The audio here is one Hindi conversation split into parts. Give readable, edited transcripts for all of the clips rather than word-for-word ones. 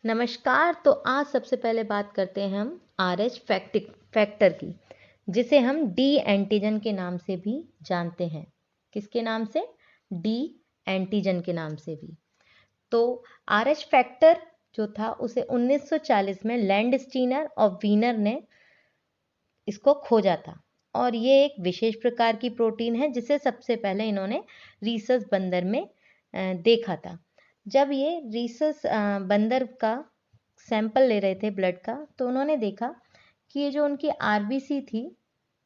नमस्कार। तो आज सबसे पहले बात करते हैं हम RH फैक्टर की, जिसे हम डी एंटीजन के नाम से भी जानते हैं। किसके नाम से? डी एंटीजन के नाम से भी। तो RH फैक्टर जो था उसे 1940 में लैंडस्टीनर और वीनर ने इसको खोजा था, और ये एक विशेष प्रकार की प्रोटीन है जिसे सबसे पहले इन्होंने रीसस बंदर में देखा था। जब ये रीसस बंदर का सैंपल ले रहे थे ब्लड का, तो उन्होंने देखा कि ये जो उनकी आरबीसी थी,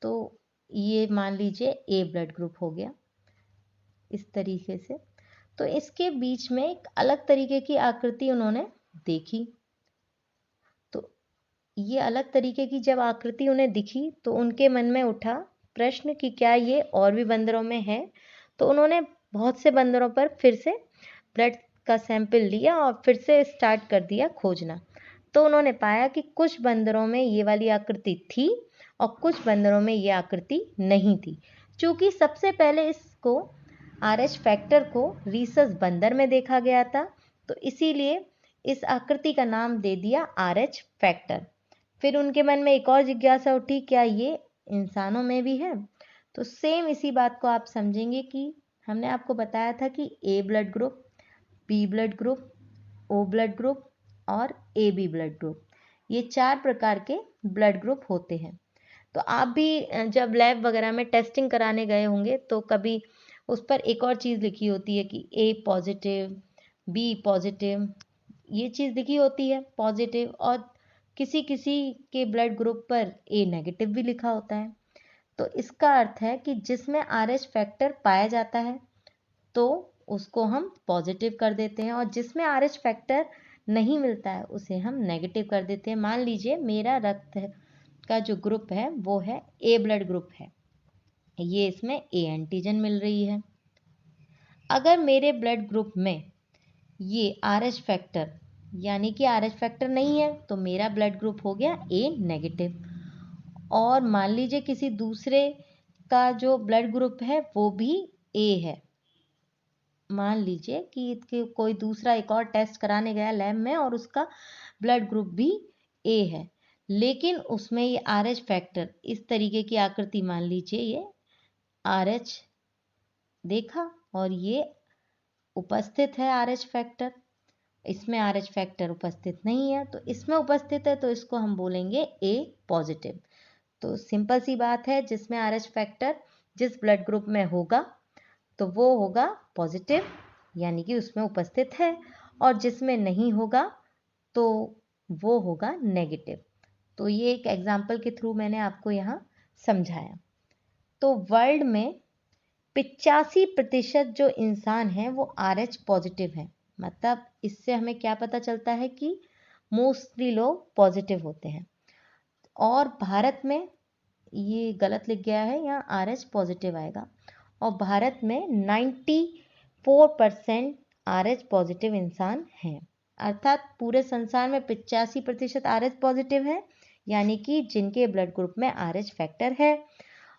तो ये मान लीजिए ए ब्लड ग्रुप हो गया इस तरीके से। तो इसके बीच में एक अलग तरीके की आकृति उन्होंने देखी। तो ये अलग तरीके की जब आकृति उन्हें दिखी तो उनके मन में उठा प्रश्न कि क्या ये और भी बंदरों में है। तो उन्होंने बहुत से बंदरों पर फिर से ब्लड का सैंपल लिया और फिर से स्टार्ट कर दिया खोजना। तो उन्होंने पाया कि कुछ बंदरों में ये वाली आकृति थी और कुछ बंदरों में ये आकृति नहीं थी। चूँकि सबसे पहले इसको RH फैक्टर को रीसस बंदर में देखा गया था, तो इसीलिए इस आकृति का नाम दे दिया RH फैक्टर। फिर उनके मन में एक और जिज्ञासा उठी, क्या ये इंसानों में भी है? तो सेम इसी बात को आप समझेंगे कि हमने आपको बताया था कि A blood group, B blood group, O blood group और AB ब्लड ग्रुप, ये 4 प्रकार के ब्लड ग्रुप होते हैं। तो आप भी जब लैब वगैरह में टेस्टिंग कराने गए होंगे तो कभी उस पर एक और चीज़ लिखी होती है कि A पॉजिटिव, B पॉजिटिव, ये चीज़ लिखी होती है पॉजिटिव, और किसी किसी के ब्लड ग्रुप पर A नेगेटिव भी लिखा होता है। तो इसका अर्थ है कि जिसमें RH फैक्टर पाया जाता है तो उसको हम पॉजिटिव कर देते हैं, और जिसमें RH फैक्टर नहीं मिलता है उसे हम नेगेटिव कर देते हैं। मान लीजिए मेरा रक्त का जो ग्रुप है वो है A ब्लड ग्रुप है, ये इसमें A एंटीजन मिल रही है। अगर मेरे ब्लड ग्रुप में ये RH फैक्टर यानी कि RH फैक्टर नहीं है तो मेरा ब्लड ग्रुप हो गया A नेगेटिव। और मान लीजिए किसी दूसरे का जो ब्लड ग्रुप है वो भी A है। मान लीजिए कि कोई दूसरा एक और टेस्ट कराने गया लैब में और उसका ब्लड ग्रुप भी A है, लेकिन उसमें ये RH फैक्टर इस तरीके की आकृति, मान लीजिए ये RH देखा और ये उपस्थित है RH फैक्टर, इसमें RH फैक्टर उपस्थित नहीं है, तो इसमें उपस्थित है तो इसको हम बोलेंगे A पॉजिटिव। तो सिंपल सी बात है, जिसमें RH फैक्टर जिस ब्लड ग्रुप में होगा तो वो होगा पॉजिटिव यानी कि उसमें उपस्थित है, और जिसमें नहीं होगा तो वो होगा नेगेटिव। तो ये एक एग्जाम्पल के थ्रू मैंने आपको यहाँ समझाया। तो वर्ल्ड में 85% जो इंसान हैं वो RH पॉजिटिव हैं। मतलब इससे हमें क्या पता चलता है कि मोस्टली लोग पॉजिटिव होते हैं। और भारत में ये गलत लिख गया है, यहाँ RH पॉजिटिव आएगा, और भारत में 94% RH पॉजिटिव इंसान हैं। अर्थात पूरे संसार में 85% RH पॉजिटिव है, यानी कि जिनके ब्लड ग्रुप में RH फैक्टर है,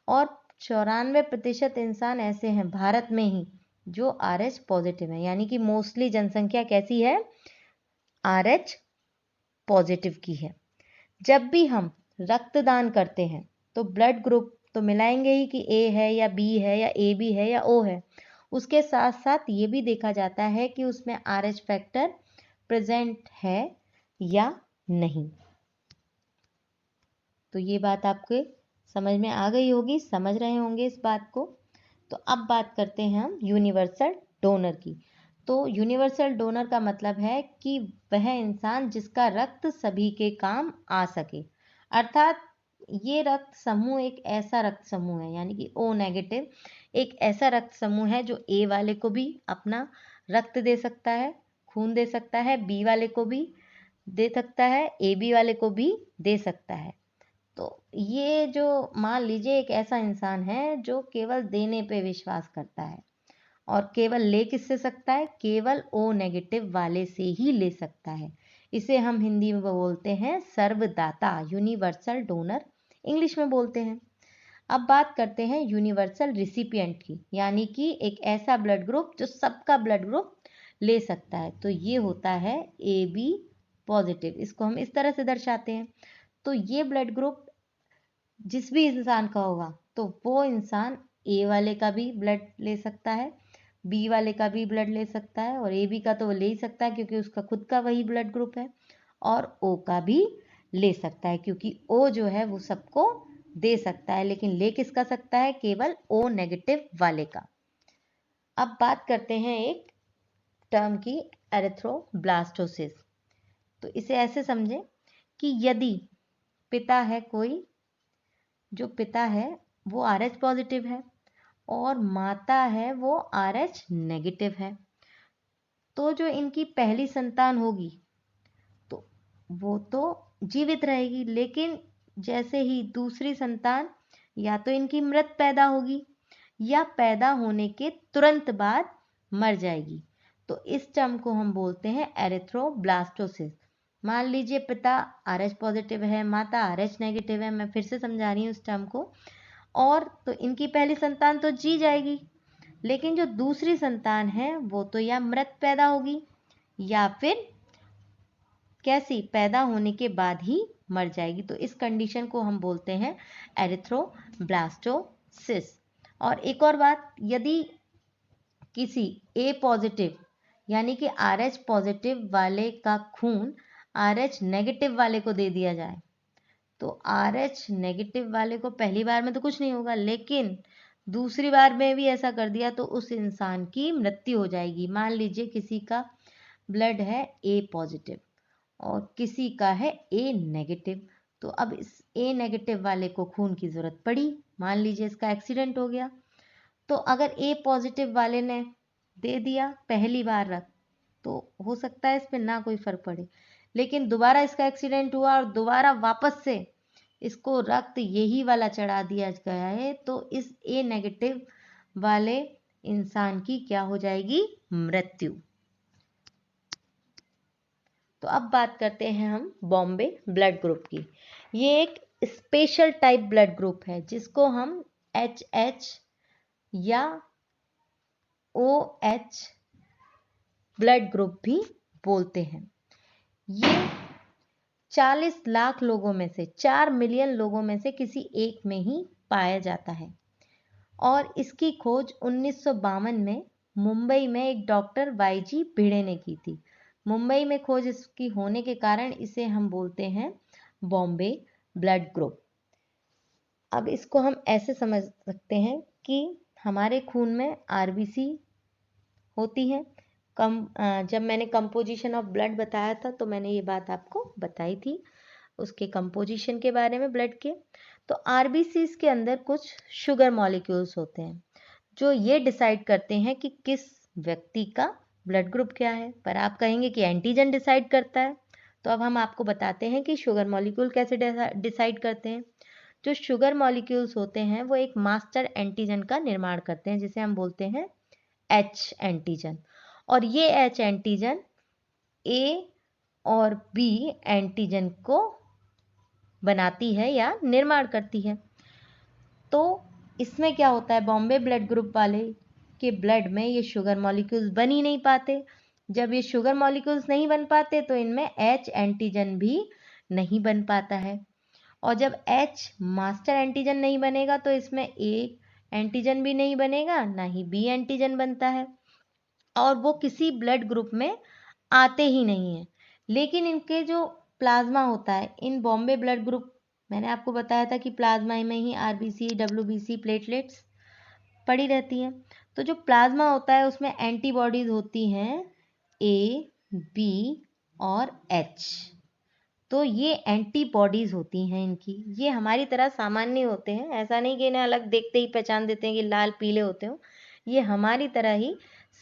और 94% इंसान ऐसे हैं भारत में ही जो RH पॉजिटिव है, यानी कि मोस्टली जनसंख्या कैसी है? RH पॉजिटिव की है। जब भी हम रक्तदान करते हैं तो ब्लड ग्रुप तो मिलाएंगे ही कि A है या B है या AB है या O है। उसके साथ साथ ये भी देखा जाता है कि उसमें RH फैक्टर प्रेजेंट है या नहीं। तो ये बात आपके समझ में आ गई होगी, समझ रहे होंगे इस बात को। तो अब बात करते हैं हम यूनिवर्सल डोनर की। तो यूनिवर्सल डोनर का मतलब है कि वह इंसान जिसका रक्त सभी के काम आ सके। अर्थात ये रक्त समूह एक ऐसा रक्त समूह है, यानी कि O नेगेटिव एक ऐसा रक्त समूह है जो A वाले को भी अपना रक्त दे सकता है, खून दे सकता है, B वाले को भी दे सकता है, AB वाले को भी दे सकता है। तो ये जो मान लीजिए एक ऐसा इंसान है जो केवल देने पे विश्वास करता है, और केवल ले किससे सकता है? केवल O नेगेटिव वाले से ही ले सकता है। इसे हम हिंदी में बोलते हैं सर्वदाता, यूनिवर्सल डोनर इंग्लिश में बोलते हैं। अब बात करते हैं यूनिवर्सल रिसिपिएंट की, यानी कि एक ऐसा ब्लड ग्रुप जो सबका ब्लड ग्रुप ले सकता है। तो ये होता है AB पॉजिटिव, इसको हम इस तरह से दर्शाते हैं। तो ये ब्लड ग्रुप जिस भी इंसान का होगा तो वो इंसान ए वाले का भी ब्लड ले सकता है, बी वाले का भी ब्लड ले सकता है, और ए बी का तो वो ले ही सकता है क्योंकि उसका खुद का वही ब्लड ग्रुप है, और ओ का भी ले सकता है क्योंकि ओ जो है वो सबको दे सकता है, लेकिन ले किसका सकता है? केवल ओ नेगेटिव वाले का। अब बात करते हैं एक टर्म की, एरिथ्रोब्लास्टोसिस। तो इसे ऐसे समझें कि यदि पिता है कोई, जो पिता है वो RH पॉजिटिव है और माता है वो RH नेगेटिव है, तो जो इनकी पहली संतान होगी तो वो तो जीवित रहेगी, लेकिन जैसे ही दूसरी संतान या तो इनकी मृत पैदा होगी या पैदा होने के तुरंत बाद मर जाएगी। तो इस टर्म को हम बोलते हैं एरिथ्रोब्लास्टोसिस। मान लीजिए पिता RH पॉजिटिव है, माता RH नेगेटिव है, मैं फिर से समझा रही हूँ इस टर्म को, और तो इनकी पहली संतान तो जी जाएगी, लेकिन जो दूसरी संतान है वो तो या मृत पैदा होगी या फिर कैसी, पैदा होने के बाद ही मर जाएगी। तो इस कंडीशन को हम बोलते हैं एरिथ्रोब्लास्टोसिस। और एक और बात, यदि किसी ए पॉजिटिव यानी कि RH पॉजिटिव वाले का खून RH नेगेटिव वाले को दे दिया जाए तो RH नेगेटिव वाले को पहली बार में तो कुछ नहीं होगा, लेकिन दूसरी बार में भी ऐसा कर दिया तो उस इंसान की मृत्यु हो जाएगी। मान लीजिए किसी का ब्लड है ए पॉजिटिव और किसी का है ए नेगेटिव, तो अब इस ए नेगेटिव वाले को खून की जरूरत पड़ी, मान लीजिए इसका एक्सीडेंट हो गया, तो अगर ए पॉजिटिव वाले ने दे दिया पहली बार रक्त तो हो सकता है इस पर ना कोई फर्क पड़े, लेकिन दोबारा इसका एक्सीडेंट हुआ और दोबारा वापस से इसको रक्त यही वाला चढ़ा दिया गया है, तो इस ए नेगेटिव वाले इंसान की क्या हो जाएगी? मृत्यु। तो अब बात करते हैं हम बॉम्बे ब्लड ग्रुप की। ये एक स्पेशल टाइप ब्लड ग्रुप है जिसको हम HH या OH ब्लड ग्रुप भी बोलते हैं। ये 40 लाख लोगों में से 4 मिलियन लोगों में से किसी एक में ही पाया जाता है, और इसकी खोज 1952 में मुंबई में एक डॉक्टर YG भिड़े ने की थी। मुंबई में खोज इसकी होने के कारण इसे हम बोलते हैं बॉम्बे ब्लड ग्रुप। अब इसको हम ऐसे समझ सकते हैं कि हमारे खून में RBC होती है। जब मैंने कंपोजिशन ऑफ ब्लड बताया था तो मैंने ये बात आपको बताई थी उसके कंपोजिशन के बारे में ब्लड के। तो RBCs के अंदर कुछ शुगर मॉलिक्यूल्स होते हैं जो ये डिसाइड करते हैं कि किस व्यक्ति का ब्लड ग्रुप क्या है। पर आप कहेंगे कि एंटीजन डिसाइड करता है, तो अब हम आपको बताते हैं कि शुगर मॉलिक्यूल कैसे डिसाइड करते हैं। जो शुगर मॉलिक्यूल्स होते हैं वो एक मास्टर एंटीजन का निर्माण करते हैं जिसे हम बोलते हैं H एंटीजन, और ये H एंटीजन A और B एंटीजन को बनाती है या निर्माण करती है। तो इसमें क्या होता है, बॉम्बे ब्लड ग्रुप वाले के ब्लड में ये शुगर मॉलिक्यूल्स बन ही नहीं पाते। जब ये शुगर मॉलिक्यूल्स नहीं बन पाते तो इनमें H एंटीजन भी नहीं बन पाता है, और जब H मास्टर एंटीजन नहीं बनेगा तो इसमें A एंटीजन भी नहीं बनेगा, ना ही B एंटीजन बनता है, और वो किसी ब्लड ग्रुप में आते ही नहीं है। लेकिन इनके जो प्लाज्मा होता है, इन बॉम्बे ब्लड ग्रुप, मैंने आपको बताया था कि प्लाज्मा में ही RBC, WBC, प्लेटलेट्स पड़ी रहती हैं। तो जो प्लाज्मा होता है उसमें एंटीबॉडीज होती हैं A, B और H। तो ये एंटीबॉडीज होती हैं इनकी, ये हमारी तरह सामान्य होते हैं, ऐसा नहीं कि इन्हें अलग देखते ही पहचान देते हैं कि लाल पीले होते हो, ये हमारी तरह ही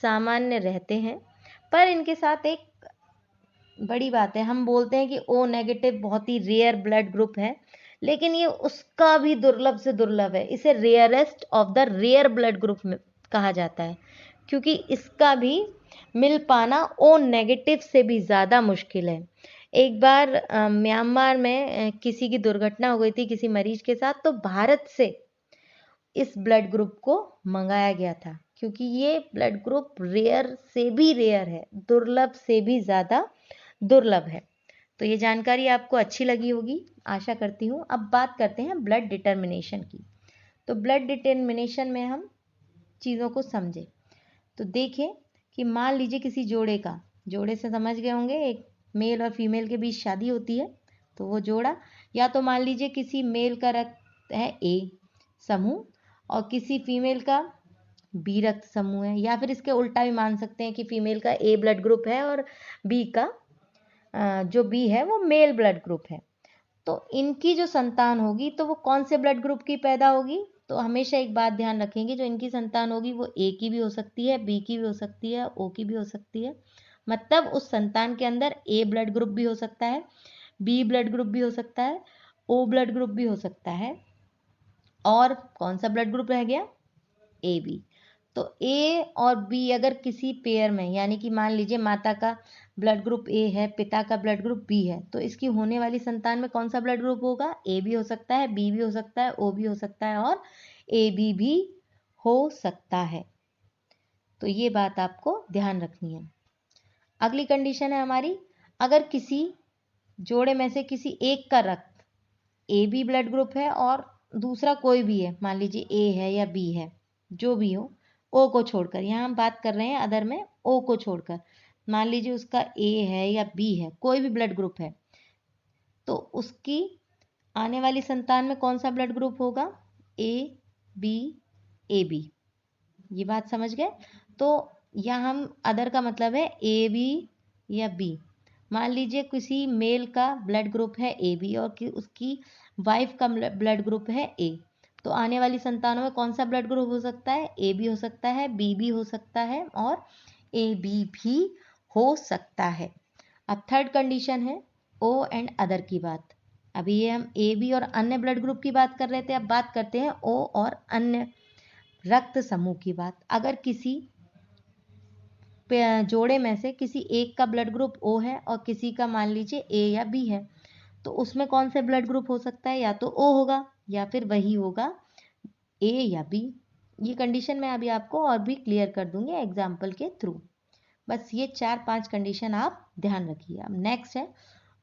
सामान्य रहते हैं। पर इनके साथ एक बड़ी बात है, हम बोलते हैं कि O नेगेटिव बहुत ही रेयर ब्लड ग्रुप है, लेकिन ये उसका भी दुर्लभ से दुर्लभ है। इसे rarest of the rare blood group में कहा जाता है, क्योंकि इसका भी मिल पाना O नेगेटिव से भी ज़्यादा मुश्किल है। एक बार म्यांमार में किसी की दुर्घटना हो गई थी किसी मरीज के साथ, तो भारत से इस ब्लड ग्रुप को मंगाया गया था, क्योंकि ये ब्लड ग्रुप रेयर से भी रेयर है, दुर्लभ से भी ज़्यादा दुर्लभ है। तो ये जानकारी आपको अच्छी लगी होगी, आशा करती हूँ। अब बात करते हैं ब्लड डिटर्मिनेशन की। तो ब्लड डिटर्मिनेशन में हम चीज़ों को समझें। तो देखें कि मान लीजिए किसी जोड़े से समझ गए होंगे, एक मेल और फीमेल के बीच शादी होती है, तो वो जोड़ा, या तो मान लीजिए किसी मेल का रक्त है ए समूह और किसी फीमेल का बी रक्त समूह है, या फिर इसके उल्टा भी मान सकते हैं कि फीमेल का ए ब्लड ग्रुप है और बी का जो बी है वो मेल ब्लड ग्रुप है। तो इनकी जो संतान होगी तो वो कौन से ब्लड ग्रुप की पैदा होगी? तो हमेशा एक बात ध्यान रखेंगे, जो इनकी संतान होगी वो ए की भी हो सकती है, बी की भी हो सकती है, ओ की भी हो सकती है। मतलब उस संतान के अंदर ए ब्लड ग्रुप भी हो सकता है, बी ब्लड ग्रुप भी हो सकता है, ओ ब्लड ग्रुप भी हो सकता है, और कौन सा ब्लड ग्रुप रह गया? A B. तो ए और बी अगर किसी पेयर में, यानी कि मान लीजिए माता का ब्लड ग्रुप ए है, पिता का ब्लड ग्रुप बी है, तो इसकी होने वाली संतान में कौन सा ब्लड ग्रुप होगा? ए भी हो सकता है, बी भी हो सकता है, ओ भी हो सकता है और ए बी भी हो सकता है। तो ये बात आपको ध्यान रखनी है। अगली कंडीशन है हमारी, अगर किसी जोड़े में से किसी एक का रक्त ए बी ब्लड ग्रुप है और दूसरा कोई भी है, मान लीजिए ए है या बी है, जो भी हो, ओ को छोड़कर, यहाँ हम बात कर रहे हैं अदर में ओ को छोड़कर, मान लीजिए उसका ए है या बी है, कोई भी ब्लड ग्रुप है, तो उसकी आने वाली संतान में कौन सा ब्लड ग्रुप होगा? A B A B. ये बात समझ गए? तो यहाँ हम अदर का मतलब है ए बी या बी। मान लीजिए किसी मेल का ब्लड ग्रुप है ए बी और उसकी वाइफ का ब्लड ग्रुप है ए, तो आने वाली संतानों में कौन सा ब्लड ग्रुप हो सकता है? ए बी हो सकता है, बी भी हो सकता है और ए बी भी हो सकता है। अब थर्ड कंडीशन है ओ एंड अदर की बात। अभी ये हम ए बी और अन्य ब्लड ग्रुप की बात कर रहे थे, अब बात करते हैं ओ और अन्य रक्त समूह की बात। अगर किसी जोड़े में से किसी एक का ब्लड ग्रुप ओ है और किसी का मान लीजिए ए या बी है, तो उसमें कौन से ब्लड ग्रुप हो सकता है? या तो ओ होगा या फिर वही होगा ए या बी। ये कंडीशन मैं अभी आपको और भी क्लियर कर दूंगी एग्जाम्पल के थ्रू। बस ये 4-5 कंडीशन आप ध्यान रखिए। अब नेक्स्ट है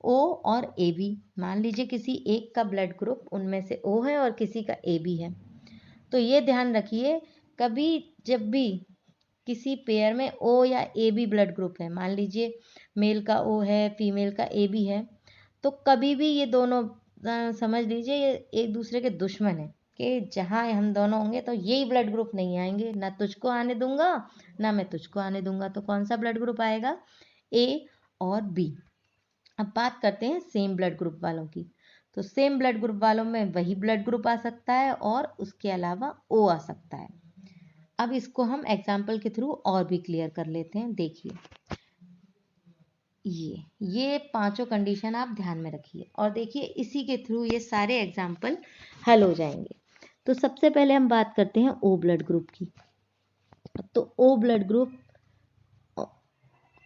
ओ और ए बी। मान लीजिए किसी एक का ब्लड ग्रुप उनमें से ओ है और किसी का ए बी है, तो ये ध्यान रखिए, कभी जब भी किसी पेयर में ओ या ए बी ब्लड ग्रुप है, मान लीजिए मेल का ओ है, फीमेल का ए बी है, तो कभी भी ये दोनों समझ लीजिए ये एक दूसरे के दुश्मन है, कि जहाँ हम दोनों होंगे तो यही ब्लड ग्रुप नहीं आएंगे, ना तुझको आने दूंगा ना मैं तुझको आने दूंगा। तो कौन सा ब्लड ग्रुप आएगा? ए और बी। अब बात करते हैं सेम ब्लड ग्रुप वालों की। तो सेम ब्लड ग्रुप वालों में वही ब्लड ग्रुप आ सकता है और उसके अलावा ओ आ सकता है। अब इसको हम एग्जाम्पल के थ्रू और भी क्लियर कर लेते हैं। देखिए ये पांचों कंडीशन आप ध्यान में रखिए और देखिए इसी के थ्रू ये सारे एग्जाम्पल हल हो जाएंगे। तो सबसे पहले हम बात करते हैं ओ ब्लड ग्रुप की। तो ओ ब्लड ग्रुप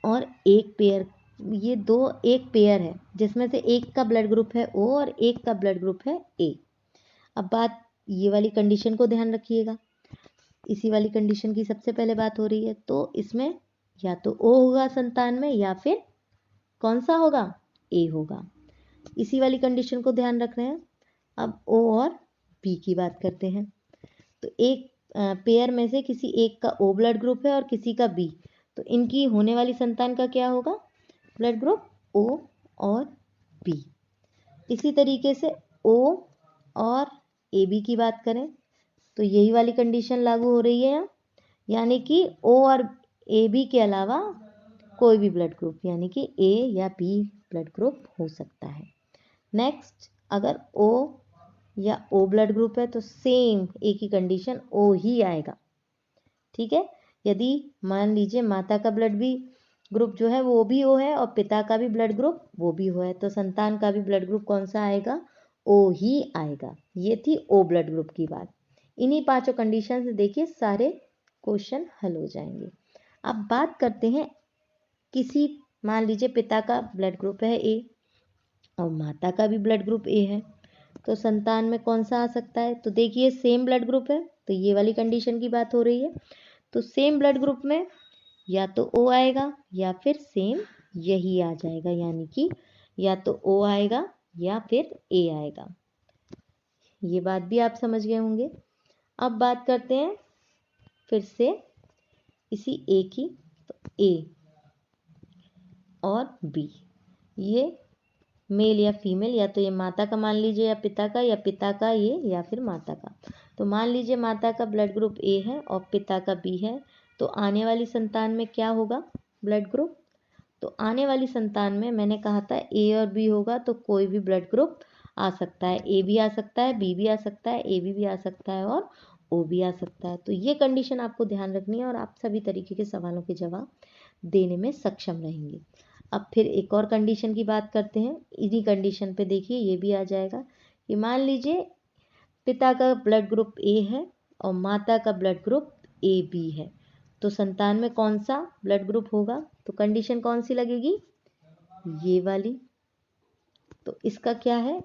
और एक पेयर, ये दो एक पेयर है जिसमें से एक का ब्लड ग्रुप है ओ और एक का ब्लड ग्रुप है ए। अब बात ये वाली कंडीशन को ध्यान रखिएगा, इसी वाली कंडीशन की सबसे पहले बात हो रही है। तो इसमें या तो ओ होगा संतान में या फिर कौन सा होगा? ए होगा। इसी वाली कंडीशन को ध्यान रख रहे हैं। अब ओ और बी की बात करते हैं। तो एक पेयर में से किसी एक का ओ ब्लड ग्रुप है और किसी का बी, तो इनकी होने वाली संतान का क्या होगा? ब्लड ग्रुप ओ और बी। इसी तरीके से ओ और ए बी की बात करें तो यही वाली कंडीशन लागू हो रही है यहाँ, यानी कि ओ और ए बी के अलावा कोई भी ब्लड ग्रुप, यानी कि ए या बी ब्लड ग्रुप हो सकता है। नेक्स्ट, अगर ओ या ओ ब्लड ग्रुप है तो सेम एक ही कंडीशन ओ ही आएगा। ठीक है, यदि मान लीजिए माता का ब्लड भी ग्रुप जो है वो भी ओ है और पिता का भी ब्लड ग्रुप वो भी ओ है, तो संतान का भी ब्लड ग्रुप कौन सा आएगा? ओ ही आएगा। ये थी ओ ब्लड ग्रुप की बात। इन्हीं पांचों कंडीशन से देखिए सारे क्वेश्चन हल हो जाएंगे। अब बात करते हैं किसी, मान लीजिए पिता का ब्लड ग्रुप है ए और माता का भी ब्लड ग्रुप ए है, तो संतान में कौन सा आ सकता है? तो देखिए सेम ब्लड ग्रुप है तो ये वाली कंडीशन की बात हो रही है। तो सेम ब्लड ग्रुप में या तो ओ आएगा या फिर सेम यही आ जाएगा, यानी कि या तो O आएगा या फिर A आएगा। ये बात भी आप समझ गए होंगे। अब बात करते हैं फिर से इसी A की। तो A और B, ये मेल या फीमेल, या तो ये माता का मान लीजिए या पिता का, या पिता का ये या फिर माता का। तो मान लीजिए माता का ब्लड ग्रुप A है और पिता का B है, तो आने वाली संतान में क्या होगा ब्लड ग्रुप? तो आने वाली संतान में मैंने कहा था A और B होगा, तो कोई भी ब्लड ग्रुप आ सकता है। A भी आ सकता है, B भी आ सकता है, AB भी आ सकता है और O भी आ सकता है। तो ये कंडीशन आपको ध्यान रखनी है और आप सभी तरीके के सवालों के जवाब देने में सक्षम रहेंगे। अब फिर एक और कंडीशन की बात करते हैं। इन्हीं कंडीशन पे देखिए ये भी आ जाएगा कि मान लीजिए पिता का ब्लड ग्रुप A है और माता का ब्लड ग्रुप AB है, तो संतान में कौन सा ब्लड ग्रुप होगा? तो कंडीशन कौन सी लगेगी? ये वाली। तो इसका क्या है?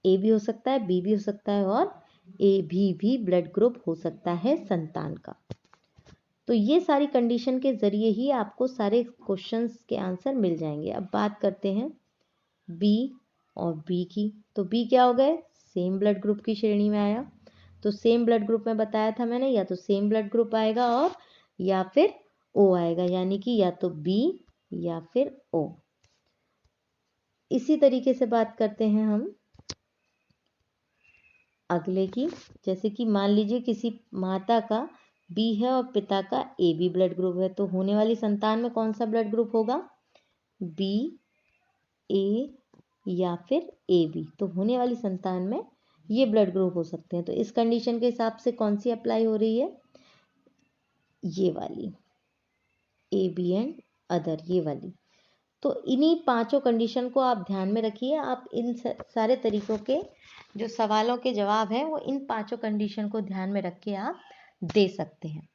A भी हो सकता है, B भी हो सकता है और AB भी ब्लड ग्रुप हो सकता है संतान का। तो ये सारी कंडीशन के जरिए ही आपको सारे क्वेश्चंस के आंसर मिल जाएंगे। अब बात करते हैं B और B की। तो B क्या हो गए? सेम ब्लड ग्रुप की श्रेणी में आया। तो सेम ब्लड ग्रुप में बताया था मैंने, या तो सेम ब्लड ग्रुप आएगा और या फिर O आएगा, यानी कि या तो B या फिर O। इसी तरीके से बात करते हैं हम अगले की। जैसे कि मान लीजिए किसी माता का B है और पिता का AB ब्लड ग्रुप है, तो होने वाली संतान में कौन सा ब्लड ग्रुप होगा? B, A या फिर AB। तो होने वाली संतान में ये ब्लड ग्रुप हो सकते हैं। तो इस कंडीशन के हिसाब से कौन सी अप्लाई हो रही है? ये वाली, AB एंड अदर, ये वाली। तो इन्हीं पांचों कंडीशन को आप ध्यान में रखिए। आप इन सारे तरीकों के जो सवालों के जवाब हैं वो इन पांचों कंडीशन को ध्यान में रख के आप दे सकते हैं।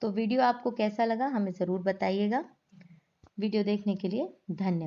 तो वीडियो आपको कैसा लगा हमें ज़रूर बताइएगा। वीडियो देखने के लिए धन्यवाद।